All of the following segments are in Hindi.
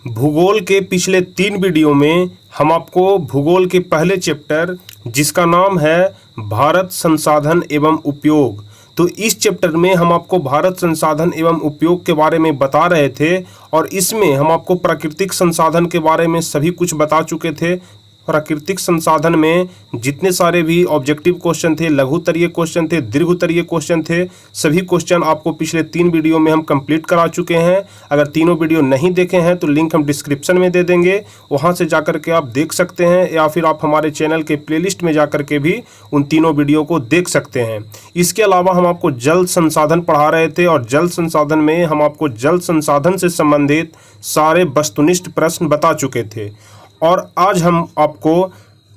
भूगोल के पिछले 3 वीडियो में हम आपको भूगोल के पहले चैप्टर जिसका नाम है भारत संसाधन एवं उपयोग, तो इस चैप्टर में हम आपको भारत संसाधन एवं उपयोग के बारे में बता रहे थे और इसमें हम आपको प्राकृतिक संसाधन के बारे में सभी कुछ बता चुके थे। प्राकृतिक संसाधन में जितने सारे भी ऑब्जेक्टिव क्वेश्चन थे, लघुत्तरीय क्वेश्चन थे, दीर्घोत्तरीय क्वेश्चन थे, सभी क्वेश्चन आपको पिछले 3 वीडियो में हम कंप्लीट करा चुके हैं। अगर तीनों वीडियो नहीं देखे हैं तो लिंक हम डिस्क्रिप्शन में दे देंगे, वहां से जाकर के आप देख सकते हैं, या फिर आप हमारे चैनल के प्लेलिस्ट में जाकर के भी उन तीनों वीडियो को देख सकते हैं। इसके अलावा हम आपको जल संसाधन पढ़ा रहे थे और जल संसाधन में हम आपको जल संसाधन से संबंधित सारे वस्तुनिष्ठ प्रश्न बता चुके थे और आज हम आपको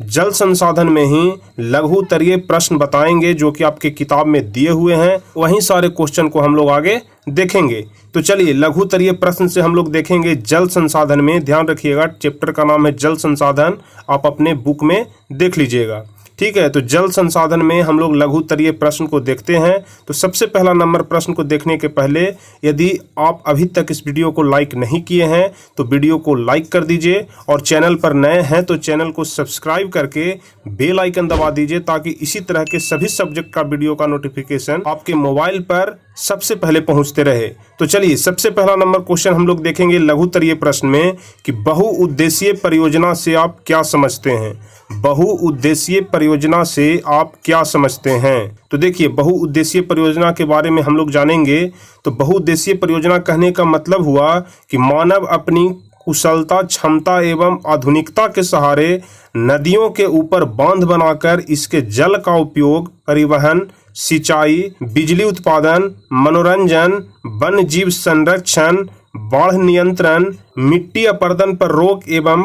जल संसाधन में ही लघुत्तरीय प्रश्न बताएंगे जो कि आपके किताब में दिए हुए हैं। वहीं सारे क्वेश्चन को हम लोग आगे देखेंगे। तो चलिए लघुत्तरीय प्रश्न से हम लोग देखेंगे जल संसाधन में। ध्यान रखिएगा, चैप्टर का नाम है जल संसाधन, आप अपने बुक में देख लीजिएगा, ठीक है। तो जल संसाधन में हम लोग लघुत्तरीय प्रश्न को देखते हैं। तो सबसे पहला नंबर प्रश्न को देखने के पहले यदि आप अभी तक इस वीडियो को लाइक नहीं किए हैं तो वीडियो को लाइक कर दीजिए और चैनल पर नए हैं तो चैनल को सब्सक्राइब करके बेल आइकन दबा दीजिए ताकि इसी तरह के सभी सब्जेक्ट का वीडियो का नोटिफिकेशन आपके मोबाइल पर सबसे पहले पहुंचते रहे। तो चलिए सबसे पहला नंबर क्वेश्चन हम लोग देखेंगे लघुत्तरीय प्रश्न में कि बहुउद्देशीय परियोजना से आप क्या समझते हैं। बहुउद्देशीय परियोजना से आप क्या समझते हैं। तो देखिए बहुउद्देशीय परियोजना के बारे में हम लोग जानेंगे। तो बहुउद्देशीय परियोजना कहने का मतलब हुआ कि मानव अपनी कुशलता, क्षमता एवं आधुनिकता के सहारे नदियों के ऊपर बांध बनाकर इसके जल का उपयोग परिवहन, सिंचाई, बिजली उत्पादन, मनोरंजन, वन्य जीव संरक्षण, बाढ़ नियंत्रण, मिट्टी अपरदन पर रोक एवं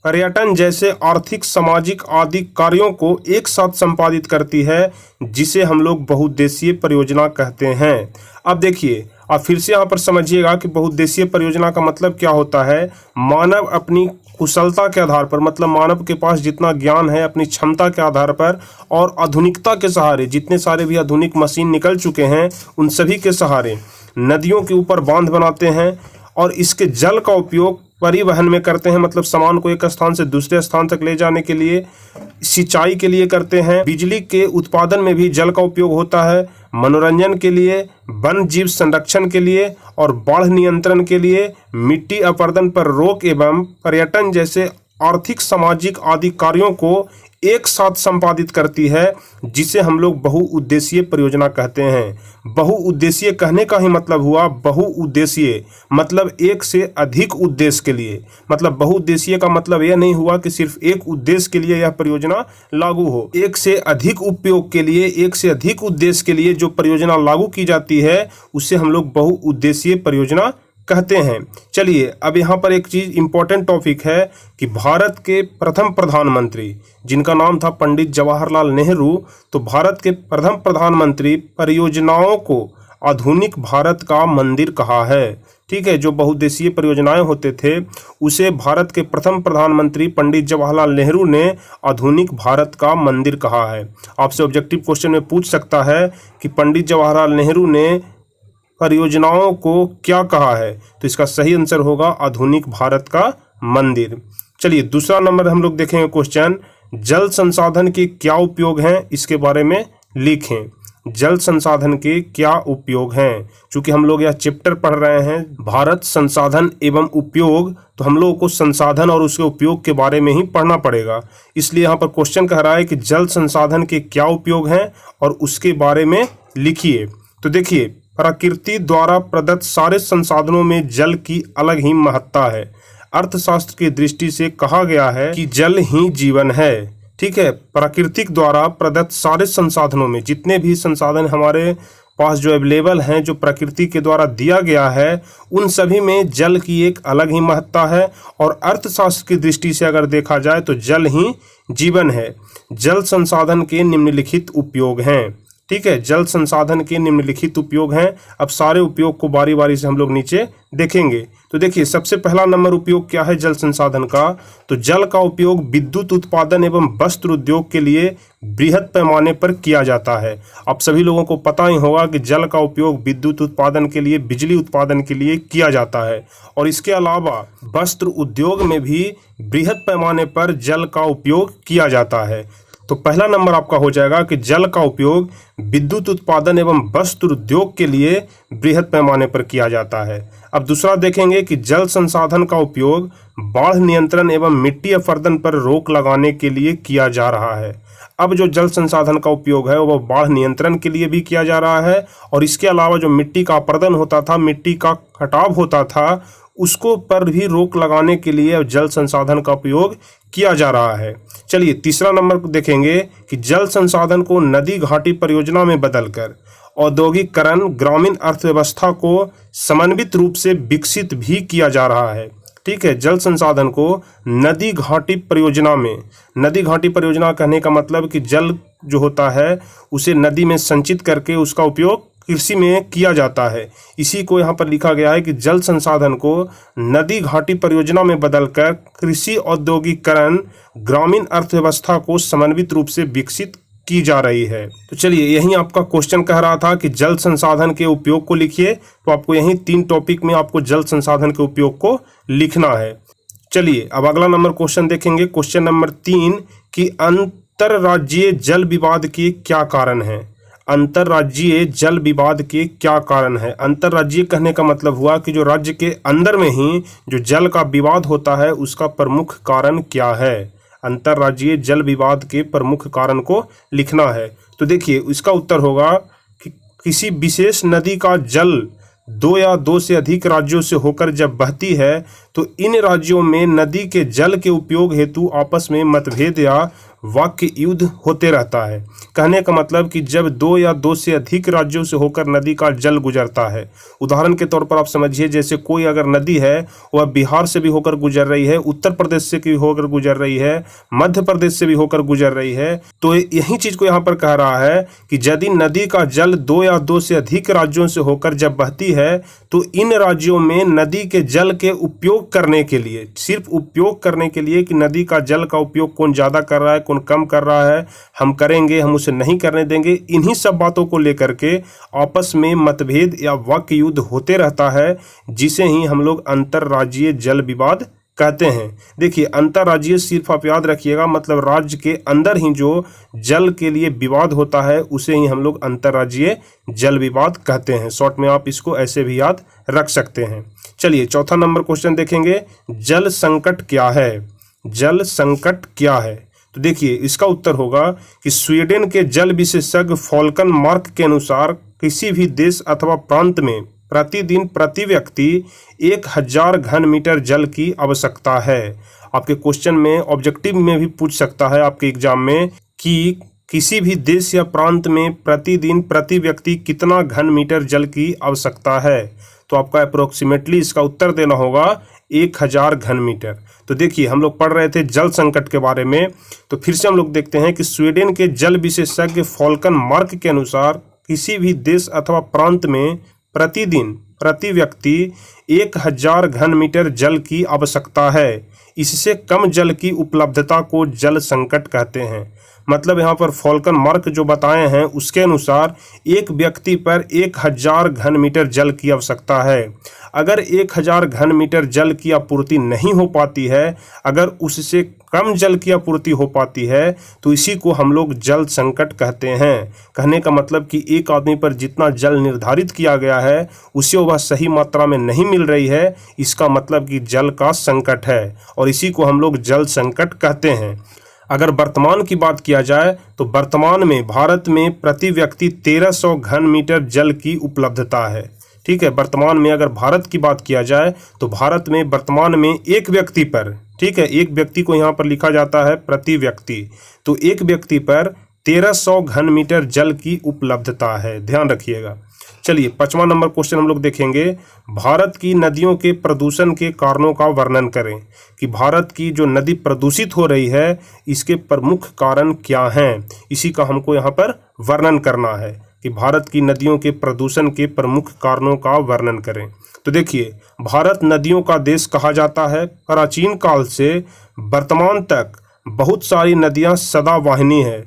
पर्यटन जैसे आर्थिक, सामाजिक आदि कार्यों को एक साथ संपादित करती है, जिसे हम लोग बहुउद्देशीय परियोजना कहते हैं। अब देखिए, आप फिर से यहाँ पर समझिएगा कि बहुउद्देशीय परियोजना का मतलब क्या होता है। मानव अपनी कुशलता के आधार पर, मतलब मानव के पास जितना ज्ञान है अपनी क्षमता के आधार पर और आधुनिकता के सहारे, जितने सारे भी आधुनिक मशीन निकल चुके हैं उन सभी के सहारे नदियों के ऊपर बांध बनाते हैं और इसके जल का उपयोग परिवहन में करते हैं, मतलब सामान को एक स्थान से दूसरे स्थान तक ले जाने के लिए, सिंचाई के लिए करते हैं, बिजली के उत्पादन में भी जल का उपयोग होता है, मनोरंजन के लिए, वन्य जीव संरक्षण के लिए और बाढ़ नियंत्रण के लिए, मिट्टी अपरदन पर रोक एवं पर्यटन जैसे आर्थिक, सामाजिक आदि कार्यों को एक साथ संपादित करती है, जिसे हम लोग बहुउद्देशीय परियोजना कहते हैं। बहुउद्देशीय कहने का ही मतलब हुआ बहुउद्देशीय, मतलब एक से अधिक उद्देश्य के लिए। मतलब बहुउद्देशीय का मतलब यह नहीं हुआ कि सिर्फ एक उद्देश्य के लिए यह परियोजना लागू हो। एक से अधिक उपयोग के लिए, एक से अधिक उद्देश्य के लिए जो परियोजना लागू की जाती है उसे हम लोग बहुउद्देशीय परियोजना कहते हैं। चलिए अब यहाँ पर एक चीज इंपॉर्टेंट टॉपिक है कि भारत के प्रथम प्रधानमंत्री जिनका नाम था पंडित जवाहरलाल नेहरू, तो भारत के प्रथम प्रधानमंत्री परियोजनाओं को आधुनिक भारत का मंदिर कहा है, ठीक है। जो बहुउद्देशीय परियोजनाएं होते थे उसे भारत के प्रथम प्रधानमंत्री पंडित जवाहरलाल नेहरू ने आधुनिक भारत का मंदिर कहा है। आपसे ऑब्जेक्टिव क्वेश्चन में पूछ सकता है कि पंडित जवाहरलाल नेहरू ने परियोजनाओं को क्या कहा है, तो इसका सही आंसर होगा आधुनिक भारत का मंदिर। चलिए दूसरा नंबर हम लोग देखेंगे क्वेश्चन, जल संसाधन के क्या उपयोग हैं, इसके बारे में लिखें। जल संसाधन के क्या उपयोग हैं। चूंकि हम लोग यह चैप्टर पढ़ रहे हैं भारत संसाधन एवं उपयोग, तो हम लोगों को संसाधन और उसके उपयोग के बारे में ही पढ़ना पड़ेगा। इसलिए यहाँ पर क्वेश्चन कह रहा है कि जल संसाधन के क्या उपयोग हैं और उसके बारे में लिखिए। तो देखिए, प्रकृति द्वारा प्रदत्त सारे संसाधनों में जल की अलग ही महत्ता है। अर्थशास्त्र की दृष्टि से कहा गया है कि जल ही जीवन है, ठीक है। प्राकृतिक द्वारा प्रदत्त सारे संसाधनों में, जितने भी संसाधन हमारे पास जो अवेलेबल हैं, जो प्रकृति के द्वारा दिया गया है, उन सभी में जल की एक अलग ही महत्ता है। और अर्थशास्त्र की दृष्टि से अगर देखा जाए तो जल ही जीवन है। जल संसाधन के निम्नलिखित उपयोग हैं। ठीक है, जल संसाधन के निम्नलिखित उपयोग हैं। अब सारे उपयोग को बारी बारी से हम लोग नीचे देखेंगे। तो देखिए, सबसे पहला नंबर उपयोग क्या है जल संसाधन का, तो जल का उपयोग विद्युत उत्पादन एवं वस्त्र उद्योग के लिए बृहद पैमाने पर किया जाता है। आप सभी लोगों को पता ही होगा कि जल का उपयोग विद्युत उत्पादन के लिए, बिजली उत्पादन के लिए किया जाता है, और इसके अलावा वस्त्र उद्योग में भी बृहद पैमाने पर जल का उपयोग किया जाता है। तो पहला नंबर आपका हो जाएगा कि जल का उपयोग विद्युत उत्पादन एवं वस्त्र उद्योग के लिए बृहद पैमाने पर किया जाता है। अब दूसरा देखेंगे कि जल संसाधन का उपयोग बाढ़ नियंत्रण एवं मिट्टी अपरदन पर रोक लगाने के लिए किया जा रहा है। अब जो जल संसाधन का उपयोग है वह बाढ़ नियंत्रण के लिए भी किया जा रहा है, और इसके अलावा जो मिट्टी का अपरदन होता था, मिट्टी का कटाव होता था, उसको पर भी रोक लगाने के लिए जल संसाधन का उपयोग किया जा रहा है। चलिए तीसरा नंबर देखेंगे कि जल संसाधन को नदी घाटी परियोजना में बदलकर औद्योगिकरण, ग्रामीण अर्थव्यवस्था को समन्वित रूप से विकसित भी किया जा रहा है। ठीक है, जल संसाधन को नदी घाटी परियोजना में, नदी घाटी परियोजना कहने का मतलब कि जल जो होता है उसे नदी में संचित करके उसका उपयोग कृषि में किया जाता है। इसी को यहाँ पर लिखा गया है कि जल संसाधन को नदी घाटी परियोजना में बदलकर कृषि, औद्योगिकरण, ग्रामीण अर्थव्यवस्था को समन्वित रूप से विकसित की जा रही है। तो चलिए, यही आपका क्वेश्चन कह रहा था कि जल संसाधन के उपयोग को लिखिए, तो आपको यही 3 टॉपिक में आपको जल संसाधन के उपयोग को लिखना है। चलिए अब अगला नंबर क्वेश्चन देखेंगे, क्वेश्चन नंबर 3 कि अंतरराज्यीय जल विवाद के क्या कारण हैं। अंतरराज्यीय जल विवाद के क्या कारण है। अंतरराज्यीय कहने का मतलब हुआ कि जो राज्य के अंदर में ही जो जल का विवाद होता है उसका प्रमुख कारण क्या है। अंतरराज्यीय जल विवाद के प्रमुख कारण को लिखना है। तो देखिए, इसका उत्तर होगा कि किसी विशेष नदी का जल 2 या 2 से अधिक राज्यों से होकर जब बहती है तो इन राज्यों में नदी के जल के उपयोग हेतु आपस में मतभेद या वाक्य युद्ध होते रहता है। कहने का मतलब कि जब 2 या 2 से अधिक राज्यों से होकर नदी का जल गुजरता है, उदाहरण के तौर पर आप समझिए जैसे कोई अगर नदी है वह बिहार से भी होकर गुजर रही है, उत्तर प्रदेश से भी होकर गुजर रही है, मध्य प्रदेश से भी होकर गुजर रही है, तो यही चीज को यहाँ पर कह रहा है कि यदि नदी का जल 2 या 2 से अधिक राज्यों से होकर जब बहती है तो इन राज्यों में नदी के जल के उपयोग करने के लिए, सिर्फ उपयोग करने के लिए कि नदी का जल का उपयोग कौन ज़्यादा कर रहा है, कौन कम कर रहा है, हम करेंगे, हम उसे नहीं करने देंगे, इन्हीं सब बातों को लेकर के आपस में मतभेद या वाक्य युद्ध होते रहता है, जिसे ही हम लोग अंतरराज्यीय जल विवाद कहते हैं। देखिए, अंतरराज्यीय सिर्फ आप याद रखिएगा, मतलब राज्य के अंदर ही जो जल के लिए विवाद होता है उसे ही हम लोग अंतरराज्यीय जल विवाद कहते हैं। शॉर्ट में आप इसको ऐसे भी याद रख सकते हैं। चलिए चौथा नंबर क्वेश्चन देखेंगे, जल संकट क्या है। जल संकट क्या है, तो देखिए इसका उत्तर होगा कि स्वीडन के जल विशेषज्ञ फॉल्कन मार्क के अनुसार किसी भी देश अथवा प्रांत में प्रतिदिन प्रति व्यक्ति 1000 घन मीटर जल की आवश्यकता है। आपके क्वेश्चन में ऑब्जेक्टिव में भी पूछ सकता है आपके एग्जाम में कि किसी भी देश या प्रांत में प्रतिदिन प्रति व्यक्ति कितना घन मीटर जल की आवश्यकता है, तो आपका अप्रोक्सीमेटली इसका उत्तर देना होगा 1000 घन मीटर। तो देखिए, हम लोग पढ़ रहे थे जल संकट के बारे में, तो फिर से हम लोग देखते हैं कि स्वीडन के जल विशेषज्ञ फॉल्कन मार्क के अनुसार किसी भी देश अथवा प्रांत में प्रतिदिन प्रति व्यक्ति 1000 घन मीटर जल की आवश्यकता है। इससे कम जल की उपलब्धता को जल संकट कहते हैं। मतलब यहाँ पर फॉल्कन मार्क जो बताए हैं उसके अनुसार एक व्यक्ति पर 1000 घन मीटर जल की आवश्यकता है। अगर 1000 घन मीटर जल की आपूर्ति नहीं हो पाती है, अगर उससे कम जल की आपूर्ति हो पाती है, तो इसी को हम लोग जल संकट कहते हैं। कहने का मतलब कि एक आदमी पर जितना जल निर्धारित किया गया है उसे वह सही मात्रा में नहीं मिल रही है, इसका मतलब कि जल का संकट है, और इसी को हम लोग जल संकट कहते हैं। अगर वर्तमान की बात किया जाए तो वर्तमान में भारत में प्रति व्यक्ति 1300 घन मीटर जल की उपलब्धता है। ठीक है, वर्तमान में अगर भारत की बात किया जाए तो भारत में वर्तमान में एक व्यक्ति पर, ठीक है, एक व्यक्ति को यहाँ पर लिखा जाता है प्रति व्यक्ति, तो एक व्यक्ति पर 1300 घन मीटर जल की उपलब्धता है, ध्यान रखिएगा। चलिए 5वां नंबर क्वेश्चन हम लोग देखेंगे, भारत की नदियों के प्रदूषण के कारणों का वर्णन करें। कि भारत की जो नदी प्रदूषित हो रही है इसके प्रमुख कारण क्या हैं, इसी का हमको यहाँ पर वर्णन करना है कि भारत की नदियों के प्रदूषण के प्रमुख कारणों का वर्णन करें। तो देखिए, भारत नदियों का देश कहा जाता है। प्राचीन काल से वर्तमान तक बहुत सारी नदियाँ सदावाहिनी है,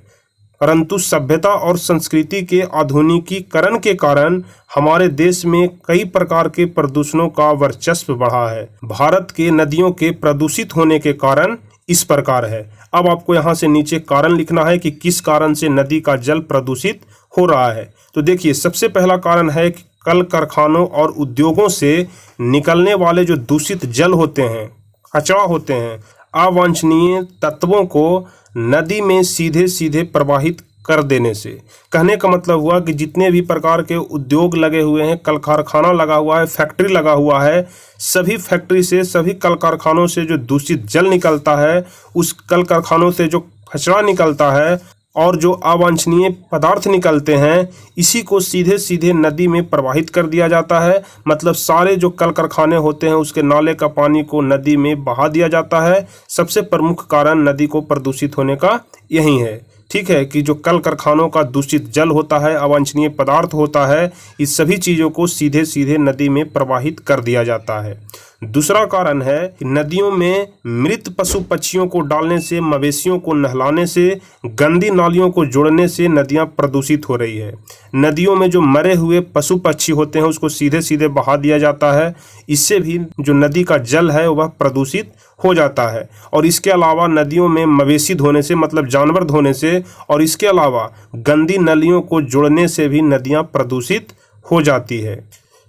परंतु सभ्यता और संस्कृति के आधुनिकीकरण के कारण हमारे देश में कई प्रकार के प्रदूषणों का वर्चस्व बढ़ा है। भारत के नदियों के प्रदूषित होने के कारण इस प्रकार है। अब आपको यहाँ से नीचे कारण लिखना है कि किस कारण से नदी का जल प्रदूषित हो रहा है। तो देखिए, सबसे पहला कारण है कि कल कारखानों और उद्योगों से निकलने वाले जो दूषित जल होते हैं, कचरा होते हैं, अवांछनीय तत्वों को नदी में सीधे सीधे प्रवाहित कर देने से। कहने का मतलब हुआ कि जितने भी प्रकार के उद्योग लगे हुए हैं, कल कारखाना लगा हुआ है, फैक्ट्री लगा हुआ है, सभी फैक्ट्री से, सभी कल कारखानों से जो दूषित जल निकलता है, उस कल कारखानों से जो कचरा निकलता है और जो अवांछनीय पदार्थ निकलते हैं, इसी को सीधे सीधे नदी में प्रवाहित कर दिया जाता है। मतलब सारे जो कल कारखाने होते हैं उसके नाले का पानी को नदी में बहा दिया जाता है। सबसे प्रमुख कारण नदी को प्रदूषित होने का यही है। ठीक है, कि जो कल कारखानों का दूषित जल होता है, अवांछनीय पदार्थ होता है, इस सभी चीज़ों को सीधे सीधे नदी में प्रवाहित कर दिया जाता है। दूसरा कारण है कि नदियों में मृत पशु पक्षियों को डालने से, मवेशियों को नहलाने से, गंदी नालियों को जोड़ने से नदियां प्रदूषित हो रही है। नदियों में जो मरे हुए पशु पक्षी होते हैं उसको सीधे सीधे बहा दिया जाता है। इससे भी जो नदी का जल है वह प्रदूषित हो जाता है। और इसके अलावा नदियों में मवेशी धोने से, मतलब जानवर धोने से, और इसके अलावा गंदी नलियों को जोड़ने से भी नदियां प्रदूषित हो जाती है।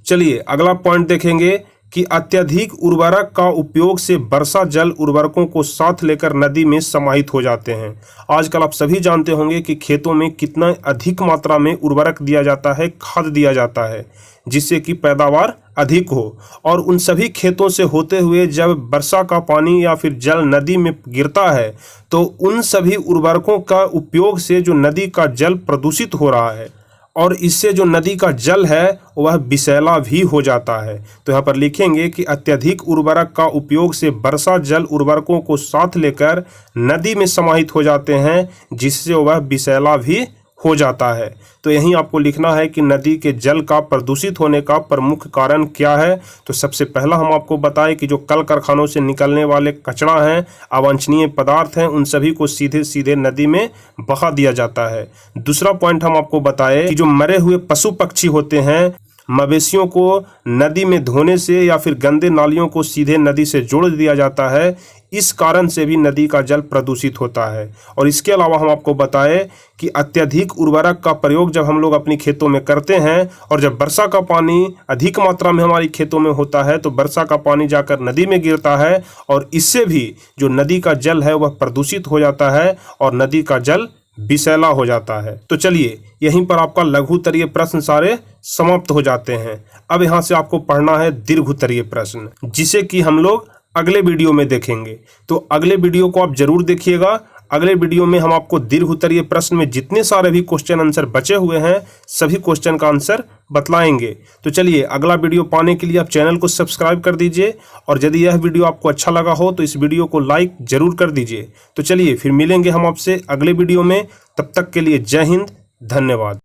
चलिए अगला पॉइंट देखेंगे कि अत्यधिक उर्वरक का उपयोग से वर्षा जल उर्वरकों को साथ लेकर नदी में समाहित हो जाते हैं। आजकल आप सभी जानते होंगे कि खेतों में कितना अधिक मात्रा में उर्वरक दिया जाता है, खाद दिया जाता है, जिससे कि पैदावार अधिक हो। और उन सभी खेतों से होते हुए जब वर्षा का पानी या फिर जल नदी में गिरता है तो उन सभी उर्वरकों का उपयोग से जो नदी का जल प्रदूषित हो रहा है और इससे जो नदी का जल है वह विषैला भी हो जाता है। तो यहाँ पर लिखेंगे कि अत्यधिक उर्वरक का उपयोग से वर्षा जल उर्वरकों को साथ लेकर नदी में समाहित हो जाते हैं, जिससे वह विषैला भी हो जाता है। तो यहीं आपको लिखना है कि नदी के जल का प्रदूषित होने का प्रमुख कारण क्या है। तो सबसे पहला हम आपको बताएं कि जो कल कारखानों से निकलने वाले कचरा हैं, अवांछनीय पदार्थ हैं, उन सभी को सीधे सीधे नदी में बहा दिया जाता है। दूसरा पॉइंट हम आपको बताएं कि जो मरे हुए पशु पक्षी होते हैं, मवेशियों को नदी में धोने से या फिर गंदे नालियों को सीधे नदी से जोड़ दिया जाता है। इस कारण से भी नदी का जल प्रदूषित होता है। और इसके अलावा हम आपको बताएं कि अत्यधिक उर्वरक का प्रयोग जब हम लोग अपनी खेतों में करते हैं और जब वर्षा का पानी अधिक मात्रा में हमारी खेतों में होता है तो वर्षा का पानी जाकर नदी में गिरता है और इससे भी जो नदी का जल है वह प्रदूषित हो जाता है और नदी का जल विषैला हो जाता है। तो चलिए यहीं पर आपका लघु उत्तरीय प्रश्न सारे समाप्त हो जाते हैं। अब यहाँ से आपको पढ़ना है दीर्घ उत्तरीय प्रश्न, जिसे कि हम लोग अगले वीडियो में देखेंगे। तो अगले वीडियो को आप जरूर देखिएगा। अगले वीडियो में हम आपको दीर्घ उत्तरीय प्रश्न में जितने सारे भी क्वेश्चन आंसर बचे हुए हैं सभी क्वेश्चन का आंसर बतलाएंगे। तो चलिए अगला वीडियो पाने के लिए आप चैनल को सब्सक्राइब कर दीजिए और यदि यह वीडियो आपको अच्छा लगा हो तो इस वीडियो को लाइक जरूर कर दीजिए। तो चलिए फिर मिलेंगे हम आपसे अगले वीडियो में। तब तक के लिए जय हिंद, धन्यवाद।